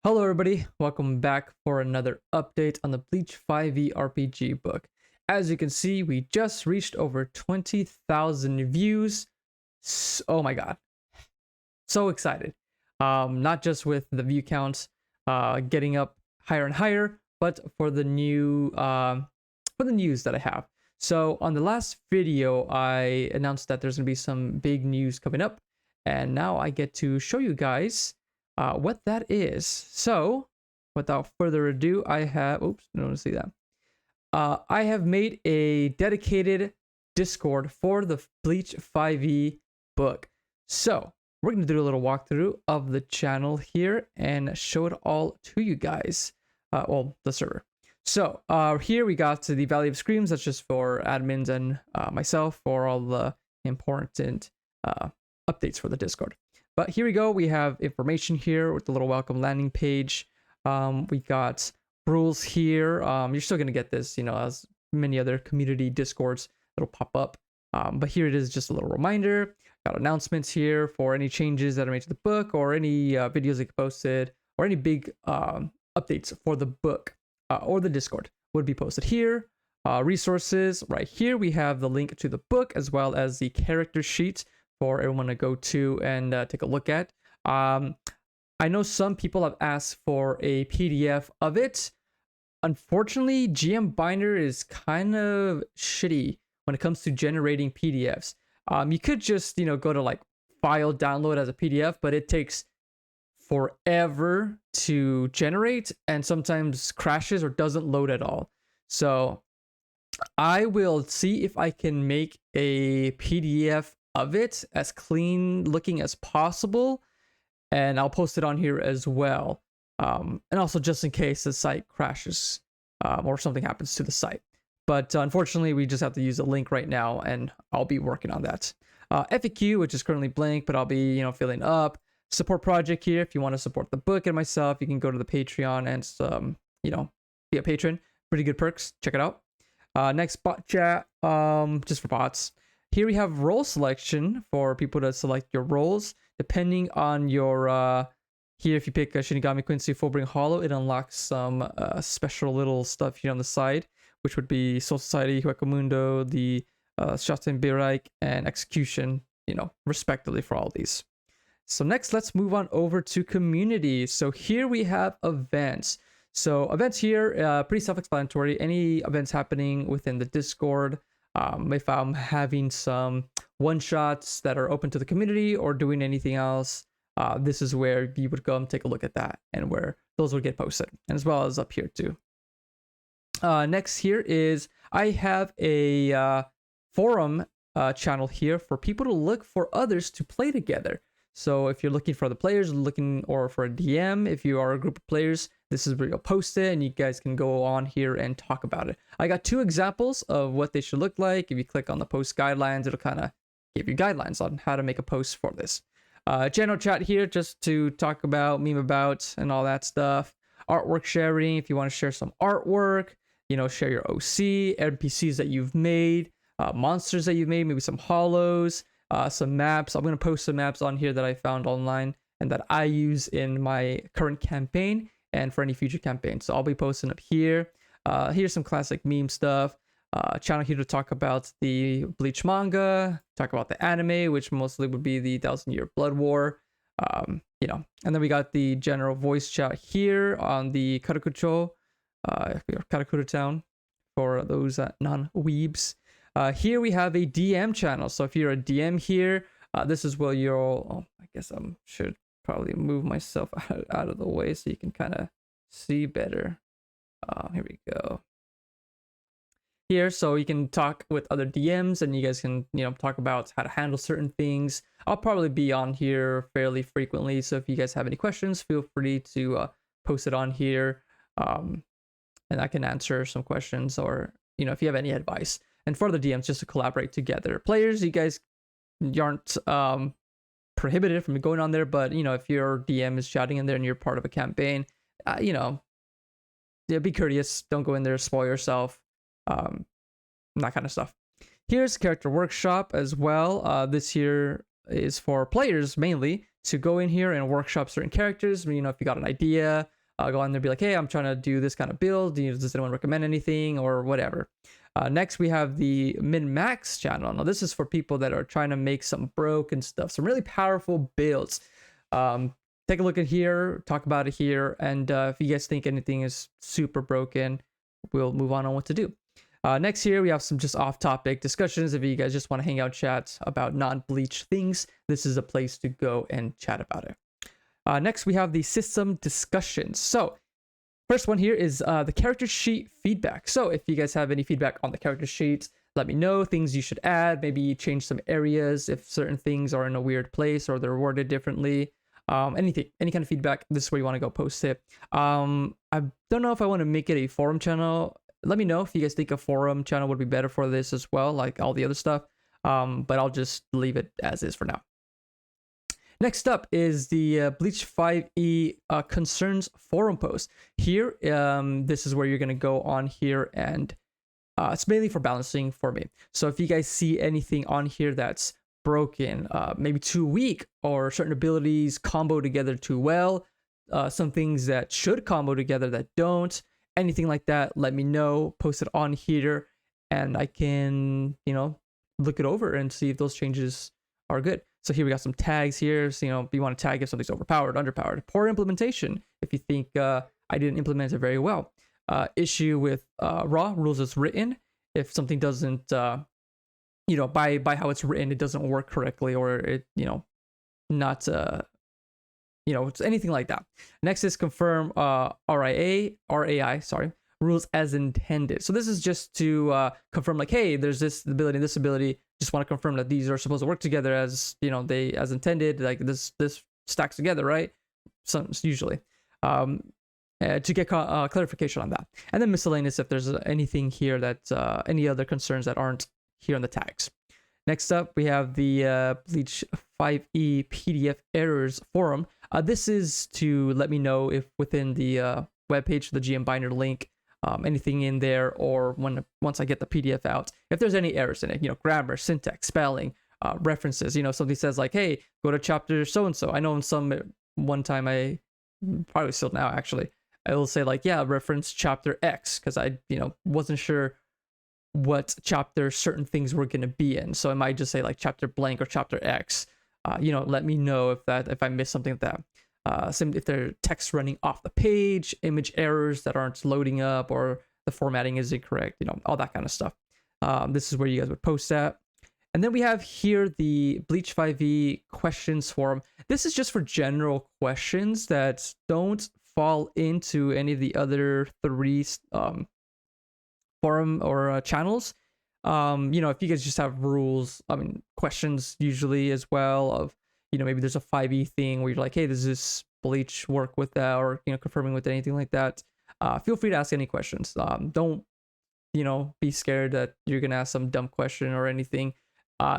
Hello everybody, welcome back for another update on the Bleach 5e RPG book. As you can see, we just reached over 20,000 views. Oh my god, so excited. Not just with the view counts getting up higher and higher, but for the new for the news that I have. So on the last video, I announced that there's gonna be some big news coming up, and now I get to show you guys what that is. So without further ado, I have oops, I don't want to see that. I have made a dedicated Discord for the Bleach 5e book. So we're going to do a little walkthrough of the channel here and show it all to you guys. Well, the server. So here we got to the Valley of Screams. That's just for admins and myself for all the important updates for the Discord. But here we go. We have information here with the little welcome landing page. We got rules here. You're still going to get this, as many other community Discords that'll pop up. But here it is, just a little reminder. Got announcements here for any changes that are made to the book or any videos that get posted or any big updates for the book or the Discord would be posted here. Resources right here. We have the link to the book as well as the character sheet for everyone to go to and take a look at. I know some people have asked for a PDF of it. Unfortunately, GM Binder is kind of shitty when it comes to generating PDFs. You could just, go to like file download as a PDF, but it takes forever to generate and sometimes crashes or doesn't load at all. So I will see if I can make a PDF of it as clean looking as possible, and I'll post it on here as well. And also just in case the site crashes or something happens to the site. But unfortunately, we just have to use a link right now, and I'll be working on that. FAQ, which is currently blank, but I'll be, filling up. Support project here. If you want to support the book and myself, you can go to the Patreon and, be a patron. Pretty good perks. Check it out. Next, bot chat, just for bots. Here we have role selection for people to select your roles. Depending on your, here if you pick a Shinigami Quincy Fullbring Hollow, it unlocks some special little stuff here on the side, which would be Soul Society, Huecamundo, the Shaten Bereich, and Execution, respectively for all these. So next, let's move on over to community. So here we have events. So events here, pretty self-explanatory. Any events happening within the Discord. If I'm having some one-shots that are open to the community or doing anything else, this is where you would go and take a look at that and where those would get posted, and as well as up here too. Next here is I have a forum channel here for people to look for others to play together. So if you're looking for the players, or for a DM, if you are a group of players, this is where you'll post it and you guys can go on here and talk about it. I got 2 examples of what they should look like. If you click on the post guidelines, it'll kind of give you guidelines on how to make a post for this. General chat here just to talk about, meme about, and all that stuff. Artwork sharing, if you want to share some artwork, share your OC, NPCs that you've made, monsters that you've made, maybe some hollows, some maps. I'm going to post some maps on here that I found online and that I use in my current campaign and for any future campaigns. So I'll be posting up here. Here's some classic meme stuff. Channel here to talk about the Bleach manga, talk about the anime, which mostly would be the 1,000-Year Blood War. And then we got the general voice chat here on the Karakucho, Karakura Town for those non-weebs. Here we have a DM channel. So if you're a DM here, this is where you'll, I guess I should probably move myself out of the way so you can kind of see better. Here we go. Here, so you can talk with other DMs and you guys can, talk about how to handle certain things. I'll probably be on here fairly frequently. So if you guys have any questions, feel free to post it on here. And I can answer some questions or, if you have any advice. And for the DMs, just to collaborate together. Players, you guys aren't prohibited from going on there, but if your DM is chatting in there and you're part of a campaign, be courteous. Don't go in there, spoil yourself, that kind of stuff. Here's character workshop as well. This here is for players mainly to go in here and workshop certain characters. If you got an idea, Go on there and be like, hey, I'm trying to do this kind of build. Does anyone recommend anything or whatever? Next, we have the min-max channel. Now, this is for people that are trying to make some broken stuff, some really powerful builds. Take a look at here, talk about it here, and if you guys think anything is super broken, we'll move on what to do. Next here, we have some just off-topic discussions. If you guys just want to hang out, chat about non-Bleach things, this is a place to go and chat about it. Next, we have the system discussions. So, first one here is the character sheet feedback. So, if you guys have any feedback on the character sheet, let me know things you should add. Maybe change some areas if certain things are in a weird place or they're worded differently. Anything, any kind of feedback, this is where you want to go post it. I don't know if I want to make it a forum channel. Let me know if you guys think a forum channel would be better for this as well, like all the other stuff. But I'll just leave it as is for now. Next up is the Bleach 5e concerns forum post. Here, this is where you're going to go on here, and it's mainly for balancing for me. So if you guys see anything on here that's broken, maybe too weak, or certain abilities combo together too well, some things that should combo together that don't, anything like that, let me know, post it on here, and I can, look it over and see if those changes are good. So here we got some tags here. So, if you want to tag if something's overpowered, underpowered, poor implementation, if you think I didn't implement it very well. Issue with raw rules as written. If something doesn't, by how it's written, it doesn't work correctly, or it, not, it's anything like that. Next is confirm RAI, rules as intended. So this is just to confirm, like, hey, there's this ability and this ability. Just want to confirm that these are supposed to work together as, they as intended. Like this stacks together, right? So usually. To get clarification on that. And then miscellaneous, if there's anything here that any other concerns that aren't here on the tags. Next up, we have the Bleach 5e PDF errors forum. This is to let me know if within the webpage, the GM Binder link, anything in there, or once I get the PDF out, if there's any errors in it, grammar, syntax, spelling, references, something says like, hey, go to chapter so-and-so. I know in one time I, probably still now actually, I will say like, yeah, reference chapter X, because I, wasn't sure what chapter certain things were going to be in. So I might just say like chapter blank or chapter X. Let me know if I missed something like that. If there are text running off the page, image errors that aren't loading up, or the formatting is incorrect, all that kind of stuff. This is where you guys would post that. And then we have here the Bleach 5e questions forum. This is just for general questions that don't fall into any of the other three forum or channels. If you guys just have rules, questions usually as well of, maybe there's a 5e thing where you're like, hey, does this Bleach work with that, or, confirming with anything like that. Feel free to ask any questions. Don't, be scared that you're going to ask some dumb question or anything.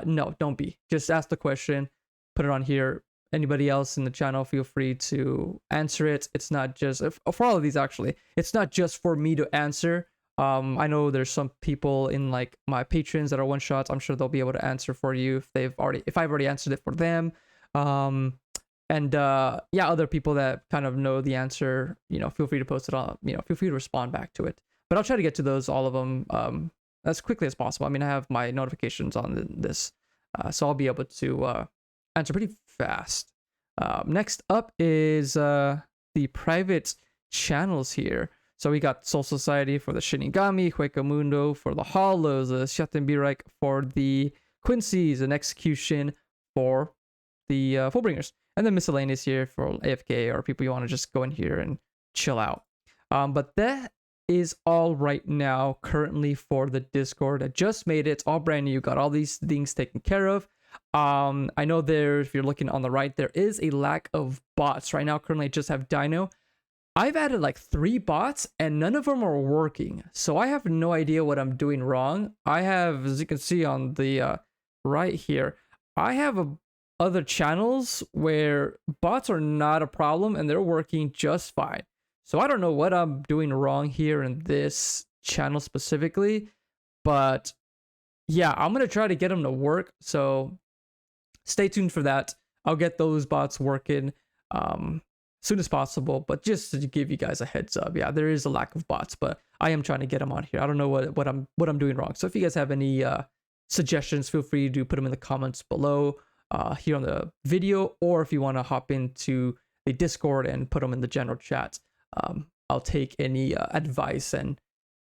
No, don't be. Just ask the question, put it on here. Anybody else in the channel, feel free to answer it. It's not just, for all of these actually, it's not just for me to answer. I know there's some people in like my patrons that are one shots. I'm sure they'll be able to answer for you if I've already answered it for them. Other people that kind of know the answer, feel free to post it on, feel free to respond back to it. But I'll try to get to all of them, as quickly as possible. I have my notifications on this, so I'll be able to answer pretty fast. Next up is the private channels here. So we got Soul Society for the Shinigami, Hueco Mundo for the Hollows, Schattenbereich for the Quincy's, and Execution for the Fullbringers. And then miscellaneous here for AFK or people you want to just go in here and chill out. But that is all right now currently for the Discord. I just made it. It's all brand new. Got all these things taken care of. I know if you're looking on the right, there is a lack of bots. Right now, currently I just have Dino. I've added like 3 bots and none of them are working. So I have no idea what I'm doing wrong. I have, as you can see on the right here, I have other channels where bots are not a problem and they're working just fine. So I don't know what I'm doing wrong here in this channel specifically, but yeah, I'm going to try to get them to work. So stay tuned for that. I'll get those bots working. soon as possible. But just to give you guys a heads up, yeah, there is a lack of bots, but I am trying to get them on here. I don't know what I'm doing wrong. So if you guys have any suggestions, feel free to put them in the comments below here on the video, or if you want to hop into the Discord and put them in the general chat. I'll take any advice, and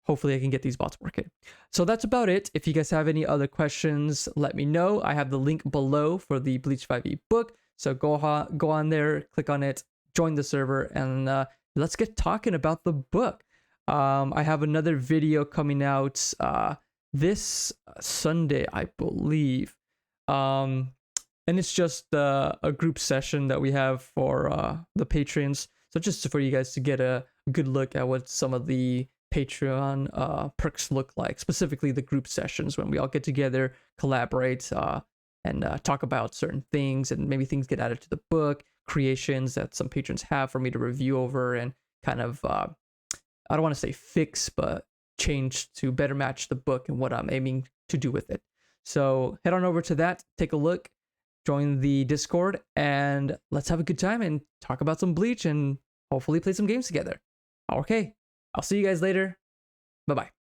hopefully I can get these bots working. So that's about it. If you guys have any other questions, let me know. I have the link below for the Bleach 5e book. So go on there, click on it, join the server, and let's get talking about the book. I have another video coming out this Sunday, I believe. And it's just a group session that we have for the patrons. So just for you guys to get a good look at what some of the Patreon perks look like, specifically the group sessions when we all get together, collaborate, and talk about certain things, and maybe things get added to the book, creations that some patrons have for me to review over and kind of, I don't want to say fix, but change to better match the book and what I'm aiming to do with it. So head on over to that, take a look, join the Discord, and let's have a good time and talk about some Bleach and hopefully play some games together. Okay, I'll see you guys later. Bye-bye.